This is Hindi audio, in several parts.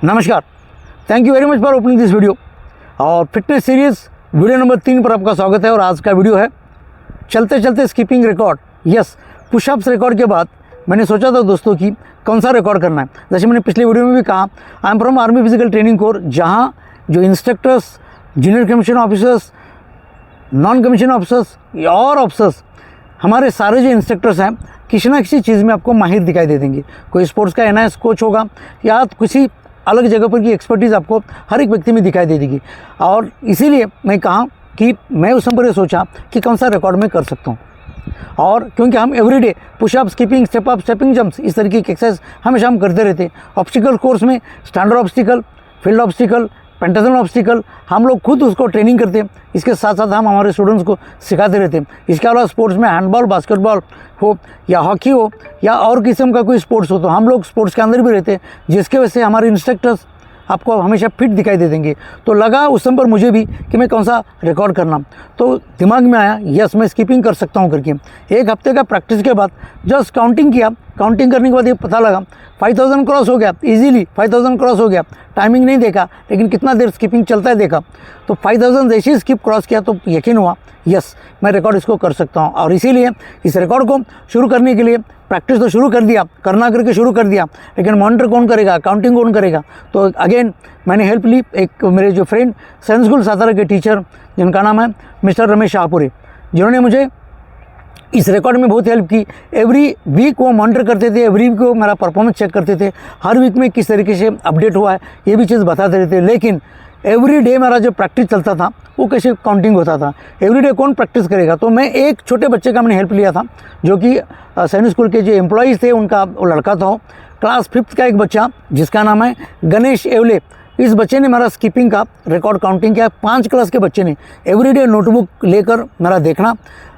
नमस्कार, thank you very much for opening this video. और फिटनेस सीरीज़ वीडियो नंबर 3 पर आपका स्वागत है। और आज का वीडियो है चलते चलते skipping record. Yes, pushups record के बाद मैंने सोचा था दोस्तों कि कौन सा रिकॉर्ड करना है। जैसे मैंने पिछले वीडियो में भी कहा, I am from army physical training core, जहाँ जो instructors, junior commission officers, non commission officers और ऑफिसर्स, हमारे सारे जो इंस्ट्रक्टर्स हैं किसी ना किसी चीज़ में आपको माहिर दिखाई दे देंगे। कोई स्पोर्ट्स का NIS कोच होगा या किसी अलग जगह पर की एक्सपर्टीज़ आपको हर एक व्यक्ति में दिखाई दे देगी। और इसीलिए मैं कहा कि मैं उस समय पर ये सोचा कि कौन सा रिकॉर्ड मैं कर सकता हूँ। और क्योंकि हम everyday pushup, skipping, step up, stepping jumps, इस तरीके की एक्सरसाइज हमेशा हम करते रहते हैं। ऑब्स्टिकल कोर्स में standard obstacle, field obstacle, pentathlon obstacle, हम लोग खुद उसको ट्रेनिंग करते हैं। इसके साथ साथ हम हमारे स्टूडेंट्स को सिखाते रहते हैं। इसके अलावा स्पोर्ट्स में हैंडबॉल, बास्केटबॉल हो या हॉकी हो या और किस्म का कोई स्पोर्ट्स हो, तो हम लोग स्पोर्ट्स के अंदर भी रहते हैं, जिसके वजह से हमारे इंस्ट्रक्टर्स आपको हमेशा फिट दिखाई दे देंगे। तो लगा उस समय पर मुझे भी कि मैं कौन सा रिकॉर्ड करना, तो दिमाग में आया यस मैं स्किपिंग कर सकता हूँ करके। एक हफ्ते का प्रैक्टिस के बाद जस्ट काउंटिंग किया, काउंटिंग करने के बाद ये पता लगा 5000 क्रॉस हो गया, इजीली 5000 क्रॉस हो गया। टाइमिंग नहीं देखा, लेकिन कितना देर स्किपिंग चलता है देखा, तो 5000 जैसे ही स्किप क्रॉस किया तो यकीन हुआ यस मैं रिकॉर्ड इसको कर सकता हूँ। और इसीलिए इस रिकॉर्ड को शुरू करने के लिए प्रैक्टिस तो शुरू कर दिया, करना करके शुरू कर दिया, लेकिन मॉनिटर कौन करेगा, काउंटिंग कौन करेगा। तो अगेन मैंने हेल्प ली एक मेरे जो फ्रेंड साइंस स्कूल सातारा के टीचर, जिनका नाम है मिस्टर रमेश शाहपुरी, जिन्होंने मुझे इस रिकॉर्ड में बहुत हेल्प की। एवरी वीक वो मॉनिटर करते थे, एवरी वीक वो मेरा परफॉर्मेंस चेक करते थे, हर वीक में किस तरीके से अपडेट हुआ है ये भी चीज़ बताते रहते। लेकिन एवरी डे मेरा जो प्रैक्टिस चलता था वो कैसे काउंटिंग होता था, एवरी डे कौन प्रैक्टिस करेगा। तो मैं एक छोटे बच्चे का मैंने हेल्प लिया था, जो कि सैनिक स्कूल के जो एम्प्लॉयज़ थे उनका वो लड़का था, क्लास 5th का एक बच्चा जिसका नाम है गणेश एवले। इस बच्चे ने मेरा स्किपिंग का रिकॉर्ड काउंटिंग किया। 5 क्लास के बच्चे ने एवरीडे नोटबुक लेकर मेरा देखना,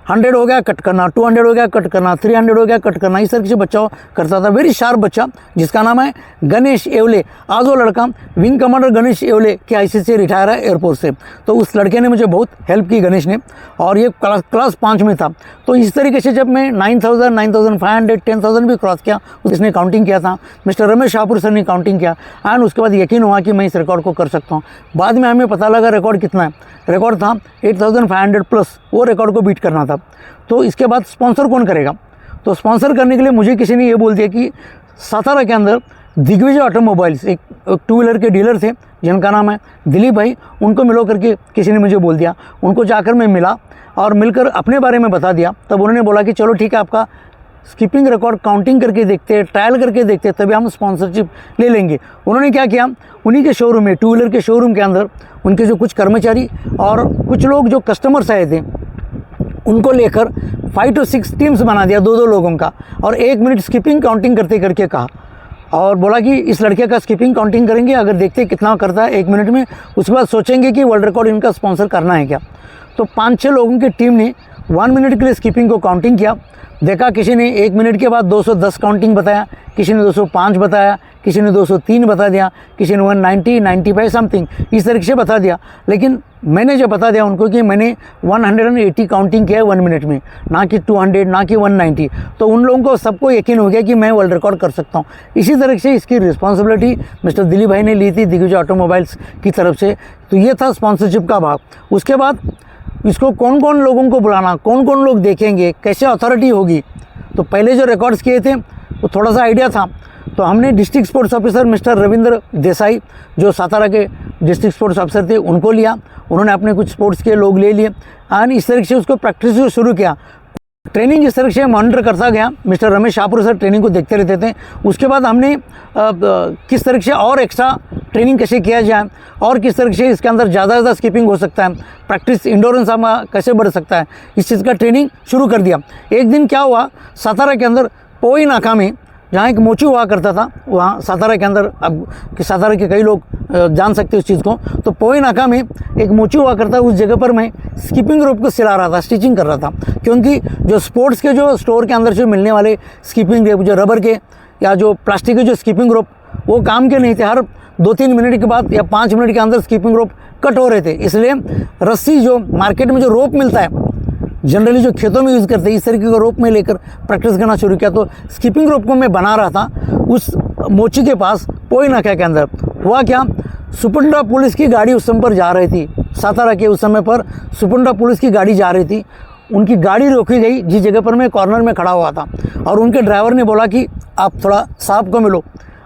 100 हो गया कट करना, 200 हो गया कट करना, 300 हो गया कट करना, इस तरीके से बच्चा करता था। वेरी शार्प बच्चा जिसका नाम है गणेश एवले। आज वो लड़का विंग कमांडर गणेश एवले के ICC से रिटायर है एयरफोर्स से। तो उस लड़के ने मुझे बहुत हेल्प की, गणेश ने, और ये क्लास 5 में था। तो इस तरीके से जब मैं 9000, 9500, 10000 भी क्रॉस किया, उसने काउंटिंग किया था, मिस्टर रमेश शाहपुर सर ने काउंटिंग किया, एंड उसके बाद यकीन हुआ कि मैं इस रिकॉर्ड को कर सकता हूँ। बाद में हमें पता लगा रिकॉर्ड कितना है, रिकॉर्ड था 8500 प्लस, वो रिकॉर्ड को बीट करना था। तो इसके बाद स्पॉन्सर कौन करेगा, तो स्पॉन्सर करने के लिए मुझे किसी ने ये बोल दिया कि सातारा के अंदर दिग्विजय ऑटोमोबाइल्स एक 2 व्हीलर के डीलर थे जिनका नाम है दिलीप भाई, उनको मिलो करके किसी ने मुझे बोल दिया। उनको जाकर मैं मिला और मिलकर अपने बारे में बता दिया। तब उन्होंने बोला कि चलो ठीक है, आपका स्किपिंग रिकॉर्ड काउंटिंग करके देखते हैं, ट्रायल करके देखते हैं, तभी हम स्पॉन्सरशिप ले लेंगे। उन्होंने क्या किया, उन्हीं के शोरूम में, 2 व्हीलर के शोरूम के अंदर उनके जो कुछ कर्मचारी और कुछ लोग जो कस्टमर्स आए थे उनको लेकर 5 to 6 टीम्स बना दिया, 2-2 लोगों का, और 1 मिनट स्किपिंग काउंटिंग करते करके कहा, और बोला कि इस लड़के का स्किपिंग काउंटिंग करेंगे, अगर देखते कितना करता है 1 मिनट में, उसके बाद सोचेंगे कि वर्ल्ड रिकॉर्ड इनका स्पॉन्सर करना है क्या। तो 5-6 लोगों की टीम ने 1 मिनट के लिए स्किपिंग को काउंटिंग किया। देखा किसी ने 1 मिनट के बाद 210 काउंटिंग बताया, किसी ने 205 बताया, किसी ने 203 बता दिया, किसी ने 190, 95 समथिंग, इस तरीके से बता दिया। लेकिन मैंने जो बता दिया उनको कि मैंने 180 काउंटिंग किया है 1 मिनट में, ना कि 200, ना कि 190। तो उन लोगों को सबको यकीन हो गया कि मैं वर्ल्ड रिकॉर्ड कर सकता हूँ। इसी तरह से इसकी रिस्पॉन्सिबिलिटी मिस्टर दिलीप भाई ने ली थी दिग्विजय ऑटोमोबाइल्स की तरफ से। तो ये था स्पॉन्सरशिप का भाग। उसके बाद इसको कौन कौन लोगों को बुलाना, कौन कौन लोग देखेंगे, कैसे अथॉरिटी होगी। तो पहले जो रिकॉर्ड्स किए थे वो थोड़ा सा आइडिया था, तो हमने district sports officer mister Ravindra Desai, जो सातारा के डिस्ट्रिक्ट स्पोर्ट्स ऑफिसर थे, उनको लिया। उन्होंने अपने कुछ स्पोर्ट्स के लोग ले लिए एंड इस तरीके से उसको प्रैक्टिस शुरू किया। ट्रेनिंग इस तरह से मॉनिटर करता गया, mister Ramesh Shahpur sir training को देखते रहते थे। उसके बाद हमने किस तरह से और एक्स्ट्रा ट्रेनिंग कैसे किया जाए और किस तरह से इसके अंदर ज़्यादा स्किपिंग हो सकता है, प्रैक्टिस इंडोरेंस हमारा कैसे बढ़ सकता है, इस चीज़ का ट्रेनिंग शुरू कर दिया। एक दिन क्या हुआ, सातारा के अंदर पोई नाका में, जहाँ एक मोची हुआ करता था, वहाँ सातारा के अंदर, अब सातारा के कई लोग जान सकते हैं उस चीज़ को, तो पोई नाका में एक मोची हुआ करता, उस जगह पर मैं स्किपिंग रोप को सिला रहा था, स्टिचिंग कर रहा था। क्योंकि जो स्पोर्ट्स के जो स्टोर के अंदर से मिलने वाले स्किपिंग रोप, जो रबर के या जो प्लास्टिक के जो स्किपिंग रोप, वो काम के नहीं थे। हर 2-3 मिनट के बाद या 5 मिनट के अंदर स्किपिंग रोप कट हो रहे थे। इसलिए रस्सी, जो मार्केट में जो रोप मिलता है, जनरली जो खेतों में यूज़ करते हैं, इस तरीके का रोप में लेकर प्रैक्टिस करना शुरू किया। तो स्किपिंग रोप को मैं बना रहा था उस मोची के पास पोई नाका के अंदर। हुआ क्या, सुपुंडा पुलिस की गाड़ी उस समय पर जा रही थी, सातारा के उस समय पर सुपुंडा पुलिस की गाड़ी जा रही थी। उनकी गाड़ी रोकी गई जिस जगह पर मैं कॉर्नर में खड़ा हुआ था, और उनके ड्राइवर ने बोला कि आप थोड़ा साहब को मिलो।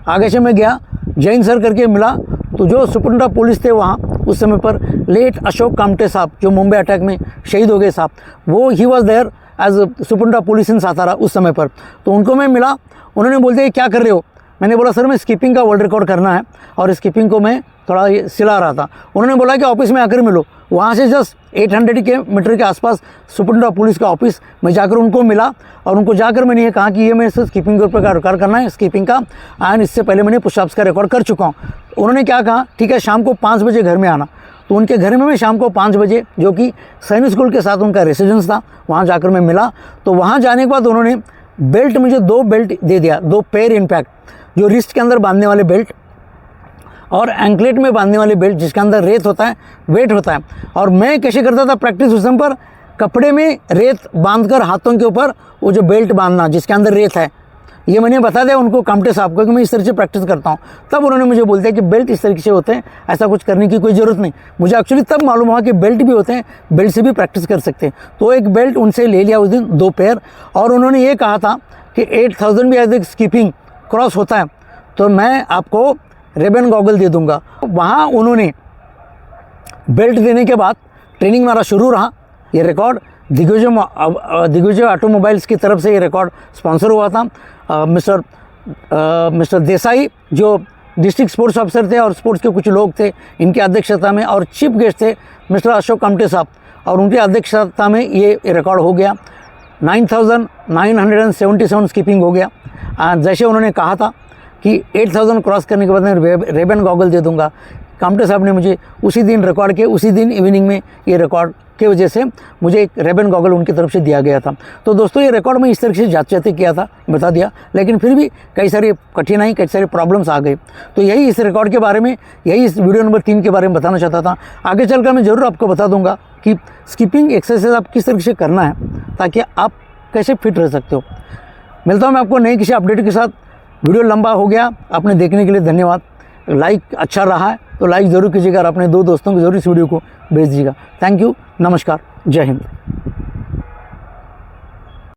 आगे से मैं गया, जैन सर करके मिला, तो जो सुपुंडा पुलिस थे वहाँ उस समय पर लेट अशोक कामटे साहब, जो मुंबई अटैक में शहीद हो गए साहब, वो ही वॉज देयर एज सुपुंडा पुलिस इन सातारा उस समय पर। तो उनको मैं मिला, उन्होंने बोलते हैं क्या कर रहे हो। मैंने बोला सर मैं स्कीपिंग का वर्ल्ड रिकॉर्ड करना है और स्कीपिंग को मैं थोड़ा सिला रहा था। उन्होंने बोला कि ऑफिस में आकर मिलो। वहाँ से जस्ट 800 मीटर के आसपास सुपुंडा पुलिस का ऑफिस, मैं जाकर उनको मिला और उनको जाकर मैंने ये कहा कि ये मेरे से स्कीपिंग के ऊपर का रिकॉर्ड करना है, स्कीपिंग का, एंड इससे पहले मैंने पुशअप्स का रिकॉर्ड कर चुका हूँ। उन्होंने क्या कहा, ठीक है शाम को 5 बजे घर में आना। तो उनके घर में मैं शाम को 5 बजे, जो कि सैनिक स्कूल के साथ उनका रेसिडेंस था, वहाँ जाकर मैं मिला। तो वहाँ जाने के बाद उन्होंने बेल्ट, मुझे 2 बेल्ट दे दिया, 2 पेयर इनफैक्ट, जो रिस्ट के अंदर बांधने वाले बेल्ट और एंकलेट में बांधने वाले बेल्ट, जिसके अंदर रेत होता है, वेट होता है। और मैं कैसे करता था प्रैक्टिस उस समय पर, कपड़े में रेत बांधकर हाथों के ऊपर वो जो बेल्ट बांधना जिसके अंदर रेत है, ये मैंने बता दिया उनको, कामटे साहब को, कि मैं इस तरह से प्रैक्टिस करता हूँ। तब उन्होंने मुझे बोल दिया कि बेल्ट इस तरीके से होते हैं, ऐसा कुछ करने की कोई ज़रूरत नहीं। मुझे एक्चुअली तब मालूम हुआ कि बेल्ट भी होते हैं, बेल्ट से भी प्रैक्टिस कर सकते हैं। तो एक बेल्ट उनसे ले लिया उस दिन, 2 पेयर। और उन्होंने ये कहा था कि 8000 भी यदि स्कीपिंग क्रॉस होता है तो मैं आपको रेबन गॉगल दे दूंगा। वहाँ उन्होंने बेल्ट देने के बाद ट्रेनिंग हमारा शुरू रहा। ये रिकॉर्ड दिग्विजय ऑटोमोबाइल्स की तरफ से ये रिकॉर्ड स्पॉन्सर हुआ था। मिस्टर देसाई जो डिस्ट्रिक्ट स्पोर्ट्स ऑफिसर थे और स्पोर्ट्स के कुछ लोग थे, इनकी अध्यक्षता में, और चीफ गेस्ट थे मिस्टर अशोक कामटे साहब, और उनकी अध्यक्षता में ये रिकॉर्ड हो गया। 9977 स्कीपिंग हो गया। जैसे उन्होंने कहा था कि 8000 क्रॉस करने के बाद मैं रेबन गॉगल दे दूंगा, कामटे साहब ने मुझे उसी दिन रिकॉर्ड के, उसी दिन इवनिंग में ये रिकॉर्ड की वजह से मुझे एक रेबन गॉगल उनकी तरफ से दिया गया था। तो दोस्तों ये रिकॉर्ड मैं इस तरह से जाते किया था, बता दिया, लेकिन फिर भी कई सारी कठिनाई, कई सारे प्रॉब्लम्स आ गए। तो यही इस रिकॉर्ड के बारे में, यही इस वीडियो नंबर 3 के बारे में बताना चाहता था। आगे चलकर मैं ज़रूर आपको बता दूंगा कि स्कीपिंग एक्सरसाइज आप किस तरीके से करना है ताकि आप कैसे फिट रह सकते हो। मिलता हूँ मैं आपको नई किसी अपडेट के साथ। वीडियो लंबा हो गया, आपने देखने के लिए धन्यवाद। लाइक अच्छा रहा है तो लाइक ज़रूर कीजिएगा और अपने 2 दोस्तों को ज़रूर इस वीडियो को भेज दीजिएगा। थैंक यू, नमस्कार, जय हिंद।